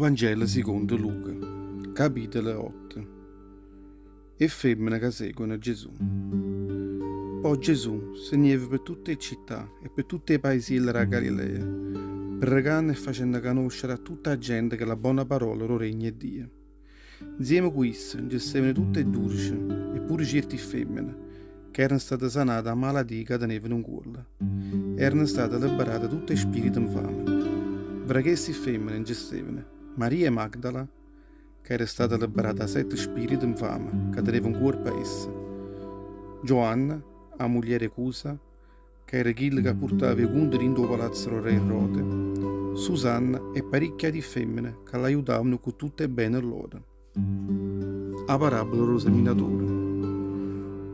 Vangelo secondo Luca, capitolo 8. E femmine che seguono Gesù. Poi Gesù se ne va per tutte le città e per tutti i paesi della Galilea, pregando e facendo conoscere a tutta la gente che la buona parola lo regna di Dio. Insieme a questo, gestivano tutte e dolci, e pure certe femmine, che erano state sanate a malattie che tenevano in cuore. Erano state liberate tutte i spiriti infami. Fra queste femmine gestivano Maria Magdala, che era stata liberata da 7 spiriti infami che tenevano in cuore per essa. Giovanna, la moglie Cusa, che era quella che portava i conti dentro il palazzo del re Erode. Susanna e parecchie di femmine che l'aiutavano con tutte e bene loro. A parabola del seminatore.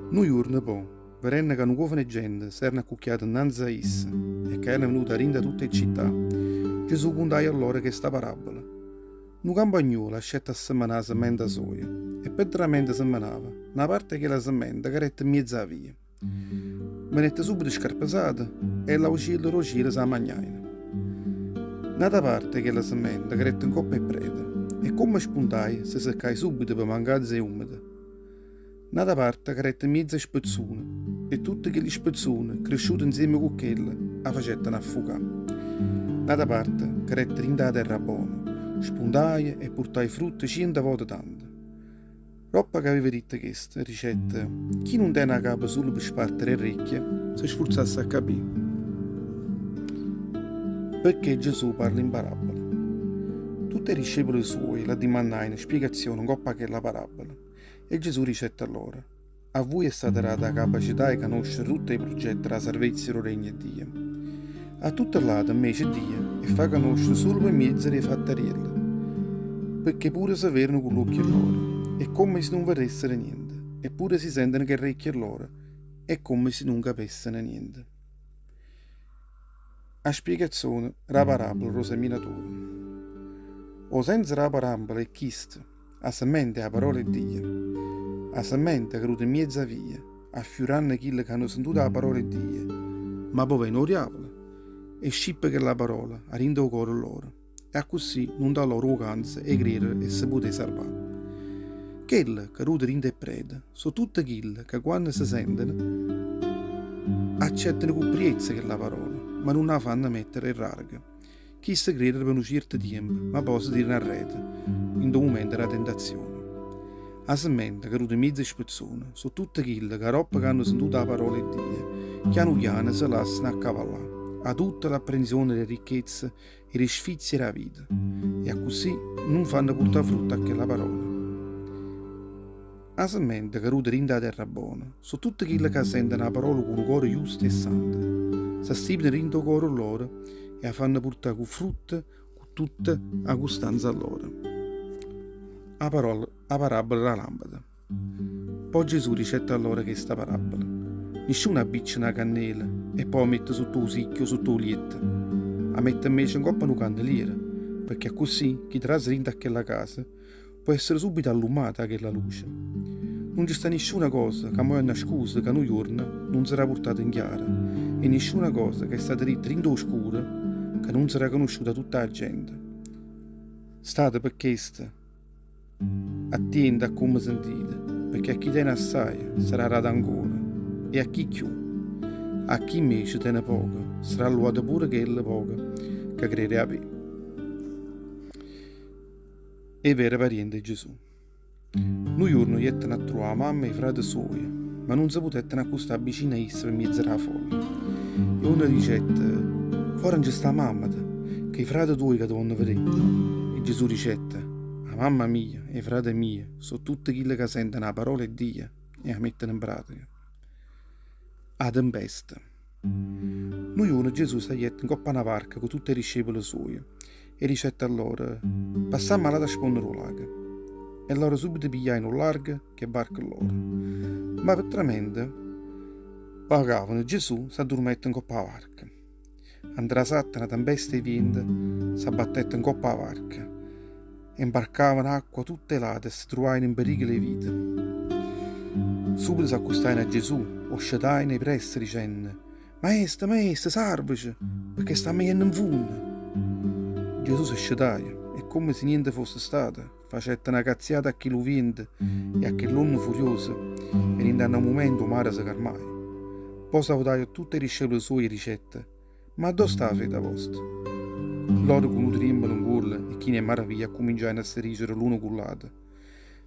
Un giorno poi, vedendo che una giovane gente si era accucchiata innanzi a essa e che era venuta a tutte le città, Gesù contò a loro questa parabola. Un campagnolo ha scelto a seminare semente a soia e per la mente seminava una parte che la semente che era in mezzo a via. Venette subito scarpesata e la uccello rocire sa magnaina. Un'altra parte che la semente che era in coppa e preda e come spuntai si seccai subito per mangiare umide. Un'altra parte che era in mezzo a spezzone e tutte quelle spezzone cresciute insieme con quella la facettano affogare. Un'altra parte che era dentro la terra buona spuntai e portai frutta 100 volte tanto. Roppa che aveva detto questa ricetta, chi non tiene a capo solo per spartere le orecchie, si sforzasse a capire. Perché Gesù parla in parabola? Tutti i discepoli suoi la domandai in spiegazione coppa che è la parabola, e Gesù ricetta a loro. A voi è stata data la capacità di conoscere tutti i progetti della salvezza del regno di Dio. A tutto lato invece Dio e fa conoscere solo per mezzo dei fattorielli, perché pure si vedono con l'occhio loro, è come se non vedessero niente, eppure si sentono che orecchie loro, è come se non capissero niente. A spiegazione della parabola del seminatore. O senza la parabola è chista, a semente la parola di Dio, a semente che ruota in mezzo a via, affiorando quelli che hanno sentito la parola di Dio, ma poi vengono diavolo e scippa che la parola a rinde il cuore loro, e così non dà loro vacanza e credere e si può salvare. Quelli che ruota rinde e preda sono tutti quelli che quando si sentono accettano con priezza che la parola, ma non la fanno mettere in rarga. Chi si crede per un certo tempo, ma poi si tira in rete, in un momento della tentazione. A semente che ruota in mezzo a spezzone sono tutti quelli che roba che hanno sentito la parola di Dio, piano piano si lasciano accavallare a tutta l'apprensione delle ricchezze e le sfizie della vita, e così non fanno portare frutta a quella parola. A semente che ruota dentro la terra buona sono tutti quelli che sentono la parola con un cuore giusto e santo, si stipano dentro il cuore loro e la fanno portare con frutta con tutta la costanza loro. La parabola della lampada. Poi Gesù ricetta a loro questa parabola. Nessuno abbiccia una cannella e poi mette sotto un sicchio sotto un lietto. La mette invece in coppa una candeliera, perché così chi trasa dentro a quella casa può essere subito allumata quella luce. Non ci sta nessuna cosa che muore nascosta che un giorno non sarà portata in chiaro, e nessuna cosa che è stata detta dentro oscura che non sarà conosciuta da tutta la gente. State per questo attenti a come sentite, perché a chi tiene assai sarà dato ancora, e a chi più, a chi invece tiene poco, sarà luoto pure quella poca che crede a me. E vero parente Gesù. Un giorno jettano a trovare mamma e i frati suoi, ma non si potettero accostare vicino a essa per mezzo della folla. E uno dicette, fuori c'è sta mamma, che i frati tuoi che devono vedere. E Gesù dicette, la mamma mia e i frati miei sono tutti quelli che sentono la parola di Dio e la mettono in pratica. A tempesta. Un giorno Gesù si jette in coppa una barca con tutti i discepoli suoi e dicette a loro, passiamo alla da spondere un lago. E loro subito pigliarono un largo che barca loro. Ma veramente pagavano Gesù si addormetta in coppa alla barca. Andrà satta una tempesta e vento si abbattette in coppa alla barca e imbarcavano acqua tutte late e si trovavano in pericolo di vita. Subito si accostarono a Gesù, oscetarono nei pressi dicendo, Maestro, salvaci, perché sta meglio in fondo. Gesù si scetaia e come se niente fosse stata, facette una cazziata a chi lo vende e a che l'onno furioso, e in un momento mare si calmai. Poi salutai a tutte le discepoli suoi e ricette, ma dove sta la fede vostra? Loro con un tremolo in gola e chi ne maraviglia cominciano a stringere l'uno con l'altro.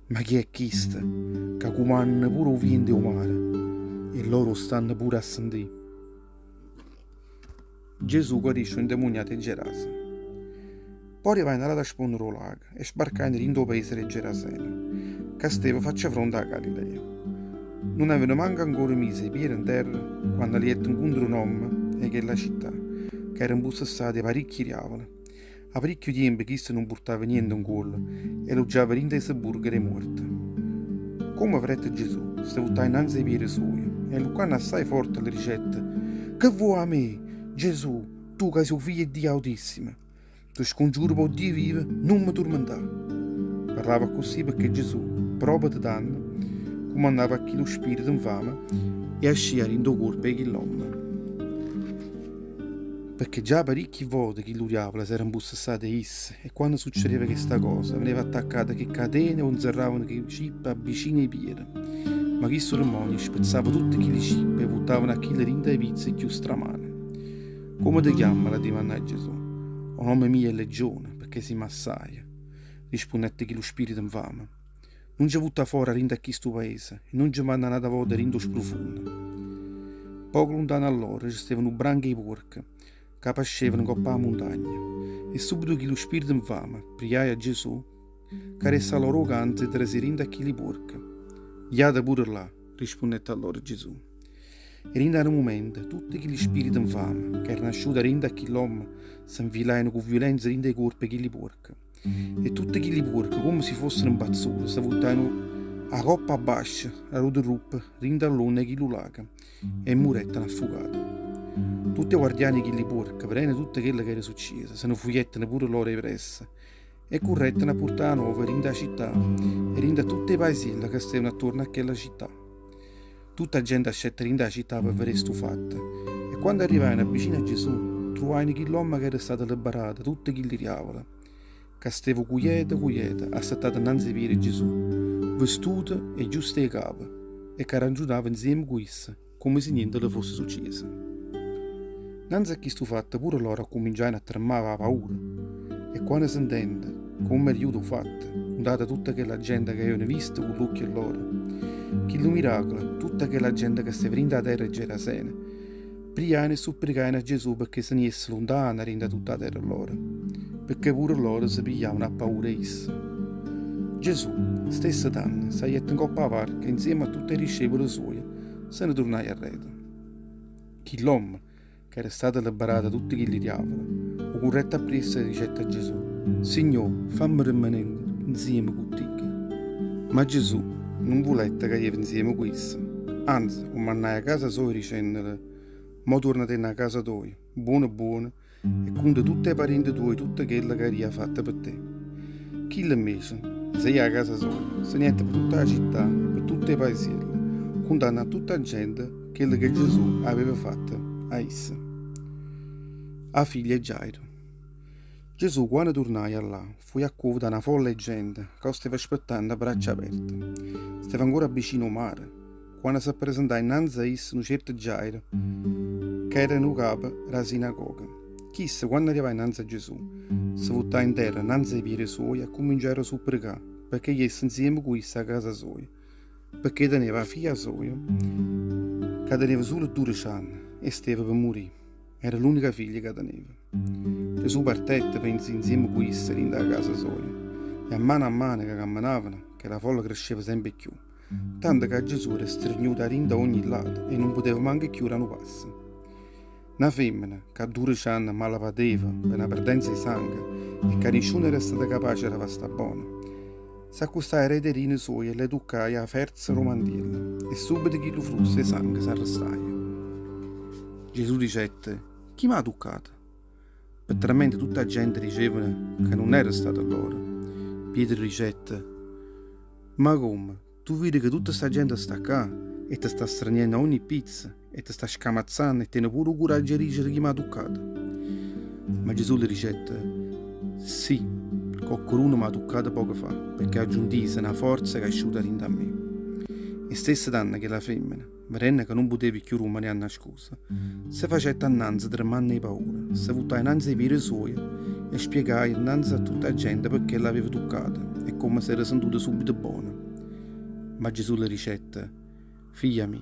Ma chi è chista? Che comanda pure il vento e il mare, e loro stanno pure a sentire. Gesù guarisce un demoniato in Gerasa. Poi arrivai nella da spondere il lago e sbarcai nel paese di Gerasena, che stava faccia fronte a Galilea. Non avevano manco ancora messo i piedi in terra quando li ebbe incontro un uomo e che la città, che era imbussata parecchi riavoli. A parecchio tempo che non portava niente in cuore e lo già in tesa burgere morto. Come fretta Gesù, stava innanzi ai piedi suoi e Lucano assai forte le ricette: che vuoi a me, Gesù, tu che sei figlio di Dio Altissimo? Ti scongiuro per Dio vivo, non mi tormentare. Parlava così perché Gesù, proprio di danno, comandava a chi lo spirito infame e a sciare in do corpo e chi l'uomo. Perché già parecchie volte che l'uriavola si era imbussata esse e quando succedeva questa cosa veniva attaccata che catene o inserravano che cippe vicino ai piedi. Ma chi demoni spezzava tutte le cippe e buttavano a chi le rinda e pizze più stramane. Come ti chiama? La dimanda Gesù. O nome mio è Legione, perché si massaia, rispondette chi lo spirito infame. Non ci butta fuori rinda a chi sto paese e non ci manda una volta rinda profondo. Poco lontano allora ci stavano branche e porche che pascevano coppa la montagna e subito chi lo spirito infame priai a Gesù che resta loro canto e trase rinda a chi li porche. Iate pure là, rispondette allora Gesù. E rinda un momento tutti gli spiriti infame che erano nasciuti rinda a chi l'uomo si infilavano con violenza rinda ai corpi chi li porca. E tutti chi li porca come se fossero impazziti si buttavano a coppa bassa a rude ruppe rinda all'onne chi lo laga e murettano affogati. Tutti i guardiani chi li porca vedendo tutto quello che era successo se ne fugliettano pure loro presse e correttano a portare nuova rinda la città e rinda tutti i paeselli che stavano attorno a quella città. Tutta la gente ascetta rinda la città per vedere sto fatto e quando arrivavano vicino a Gesù trovavano che l'uomo che era stato liberato tutti chi li riavola che stava quieta assettato innanzi ai piedi Gesù vestuto e giusto ai capi e che ragionava insieme con essa come se niente le fosse successo. Innanzi a questo fatto pure loro cominciarono a tremare la paura e quando si intende come aiuto fatto data tutta quella gente che avevano visto con l'occhio loro che lo miracolo tutta quella gente che stava rinda a terra e Gerasena pregano e supplicano a Gesù perché se ne esse lontano rinda tutta la terra loro perché pure loro si pigliavano a paura essa. Gesù stesso tanto si è in coppa a varca insieme a tutti i discepoli suoi se ne tornai a rete. Chi l'uomo che era stato liberato da tutti quelli diavoli o corretto appresso e dicette a Gesù: Signore, fammi rimanere insieme con te. Ma Gesù non volette che io insieme con essa, anzi comandai a casa sua dicendole: mo tornate a casa tua, buono e conta tutti i parenti tuoi tutto quello che hai fatto per te. Chi invece sei a casa sua se niente per tutta la città e per tutti i paeselli contando a tutta la gente quello che Gesù aveva fatto a essa. A figlia Gairo. Gesù quando tornai là fu accolto da una folla di gente che stava aspettando a braccia aperte. Stava ancora vicino al mare quando si presentò innanzi a esso un certo Gairo che era il capo della sinagoga. Chissà quando arrivò innanzi a Gesù si buttò in terra innanzi ai piedi suoi e cominciò a supplicare perché gli esse insieme con essa a casa sua perché teneva la figlia sua che teneva solo 12 anni e stava per morire. Era l'unica figlia che teneva. Gesù partette pensi insieme con essa rinda a casa sua e a mano che camminavano che la folla cresceva sempre più tanto che Gesù era stregnuto a rinda a ogni lato e non poteva manco chiudere un passo. Una femmina che a 12 anni male pateva per una perdenza di sangue e che nessuno era stato capace di fare buona si accostò ai rederini suoi e le toccai a ferza romandiella e subito che lo flusso di sangue si arrestaia. Gesù dicette: chi mi ha toccato? Petteramente tutta la gente diceva che non era stato loro. Pietro dicette: ma come? Tu vedi che tutta questa gente sta qua e ti sta straniando ogni pizza e ti sta scamazzando e tiene pure coraggio di dire chi mi ha toccato. Ma Gesù le dicette: sì, qualcuno mi ha toccato poco fa, perché ha aggiunto una forza che è asciuta dentro a me. E stessa danna che la femmina, vedendo che non potevi più rimanere nascosta, si faceva innanzi tremando di paura, si buttava innanzi ai piedi suoi e spiegava innanzi a tutta la gente perché l'aveva toccata e come si era sentita subito buona. Ma Gesù le ricetta: figlia mia,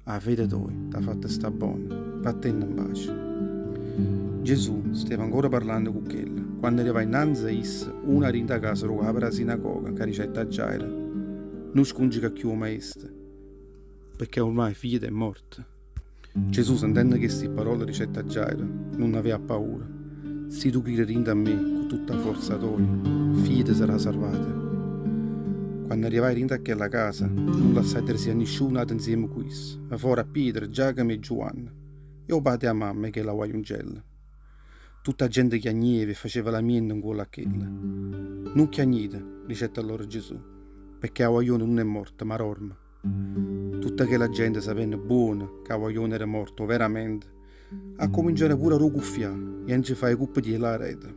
la fede tua ti ha fatto sta buona, vattene in pace. Gesù stava ancora parlando con quella, quando arriva innanzi a essa una rinda a casa rogava per la sinagoga che ricetta a Gaira: non scongiga più o maestro, perché ormai figlia è morta. Gesù, sentendo queste parole ricetta a Gaira, non aveva paura. Se tu credi a me con tutta forza tua, figlia ti sarà salvata. Quando arrivai rinda a quella casa, non lasciai a nessuno insieme a questo, a fuori a Pietro, Giacomo e Giovanni, e o padre a mamma che la guaiungella. Tutta gente chiagneva e faceva la mienda in quella a quella. Non chiagnite, ricetta allora Gesù, perché la guaglione non è morta, ma dorme. Tutta quella gente sapendo buona che la guaglione era morto veramente, a cominciare pure a ruguffiare e non ci fai colpa di la rete.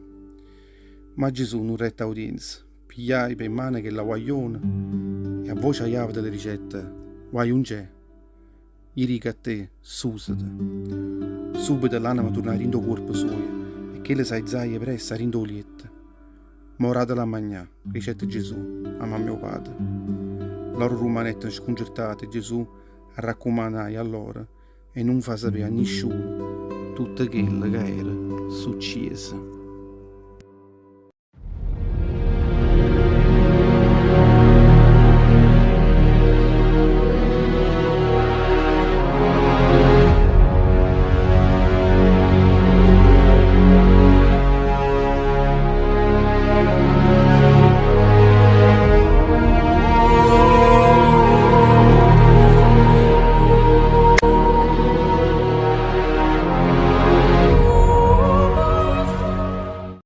Ma Gesù non retta udienza, pigliai per mano che la guaglione e a voce a chiave delle ricette: guaiungè, io dico a te, susate. Subito l'anima torna rindo corpo suo e che le sai zaie pressa rindo lietta. Morate la magnà, ricette Gesù, a mio padre. Loro rimanettero sconcertati, Gesù raccomandai a loro e non fa sapere a nessuno tutto quello che era successo.